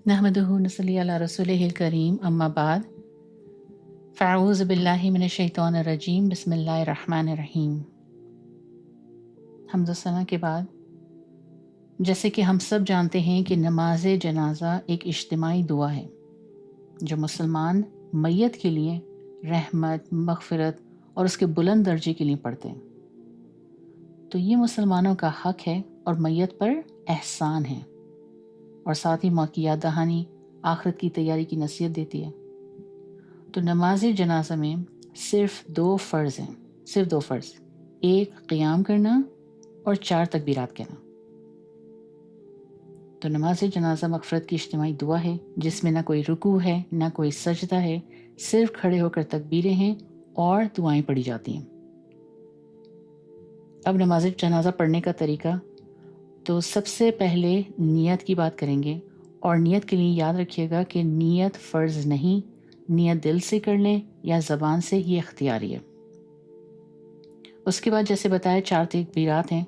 नहमदुहु नसल्ली अला रसूलिहिल करीम अम्मा बाद फ़अऊज़ु बिल्लाहि मिनश शैतानिर रजीम बिस्मिल्लाहिर रहमानिर रहीम। हम्द व सना के बाद, जैसे कि हम सब जानते हैं कि नमाज जनाज़ा एक इज्तिमाई दुआ है जो मुसलमान मैयत के लिए रहमत, मग़फ़िरत और उसके बुलंद दर्जे के लिए पढ़ते हैं। तो ये मुसलमानों का हक है और मैयत पर एहसान है, और साथ ही मौत की याद दहानी, आखिरत की तैयारी की नसीहत देती है। तो नमाज जनाजा में सिर्फ दो फ़र्ज़ हैं, सिर्फ दो फ़र्ज़, एक क़ियाम करना और 4 तकबीरात कहना। तो नमाज जनाजा मग़फ़िरत की इज्तिमाई दुआ है जिसमें ना कोई रुकू है, ना कोई सजदा है, सिर्फ खड़े होकर तकबीरें हैं और दुआएं पढ़ी जाती हैं। अब नमाज जनाजा पढ़ने का तरीका, तो सबसे पहले नियत की बात करेंगे, और नियत के लिए याद रखिएगा कि नियत फ़र्ज़ नहीं, नियत दिल से कर लें या ज़बान से, ये इख्तियारी है। उसके बाद जैसे बताया 4 तकबीरात हैं,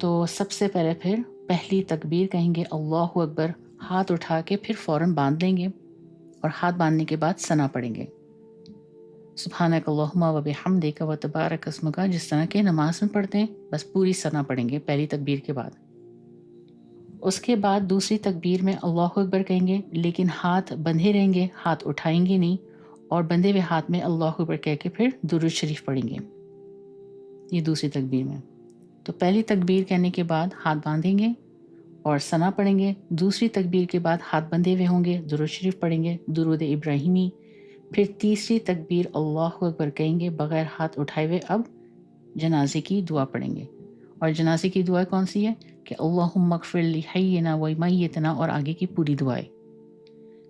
तो सबसे पहले फिर पहली तकबीर कहेंगे अल्लाहु अकबर, हाथ उठा के फिर फ़ौरन बांध लेंगे, और हाथ बांधने के बाद सना पढ़ेंगे, सुब्हानक अल्लाहुम्मा व बिहम्दिका व तबारक अस्मुका, जिस तरह के नमाज में पढ़ते हैं, बस पूरी सना पढ़ेंगे पहली तकबीर के बाद। उसके बाद दूसरी तकबीर में अल्लाहु अकबर कहेंगे, लेकिन हाथ बंधे रहेंगे, हाथ उठाएंगे नहीं, और बंधे हुए हाथ में अल्लाहु अकबर कह के फिर दुरूद शरीफ पढ़ेंगे, ये दूसरी तकबीर में। तो पहली तकबीर कहने के बाद हाथ बांधेंगे और सना पढ़ेंगे, दूसरी तकबीर के बाद हाथ बंधे हुए होंगे, दुरूद शरीफ पढ़ेंगे, दुरूद इब्राहिमी, फिर तीसरी तकबीर अल्लाहु अकबर कहेंगे बग़ैर हाथ उठाए हुए, अब जनाजे की दुआ पढ़ेंगे। और जनाजे की दुआ कौन सी है कि अल्लाहुम्मा अग़फ़िर लि हय्यिना व मय्यितना, और आगे की पूरी दुआएं।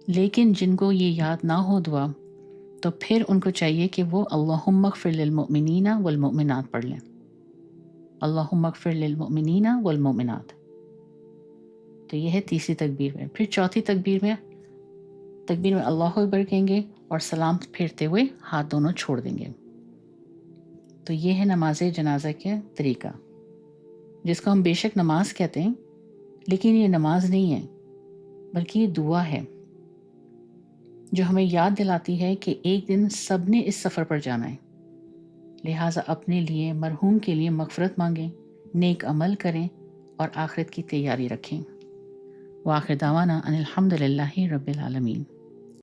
लेकिन जिनको ये याद ना हो दुआ, तो फिर उनको चाहिए कि वो अल्लाहुम्मा अग़फ़िर लिल मुअमिनीना वल मुअमिनात पढ़ लें, अल्लाहुम्मा अग़फ़िर लिल मुअमिनीना वल मुअमिनात। तो ये है तीसरी तकबीर में। फिर चौथी तकबीर में अल्लाहु अकबर कहेंगे और सलाम फेरते हुए हाथ दोनों छोड़ देंगे। तो ये है नमाज जनाजा का तरीका, जिसको हम बेशक नमाज कहते हैं, लेकिन ये नमाज नहीं है, बल्कि ये दुआ है जो हमें याद दिलाती है कि एक दिन सब ने इस सफ़र पर जाना है। लिहाजा अपने लिए, मरहूम के लिए मग़फ़िरत मांगें, नेक अमल करें और आखिरत की तैयारी रखें। व आखिर दावाना अनिल हम्दुलिल्लाहि रब्बिल आलमीन।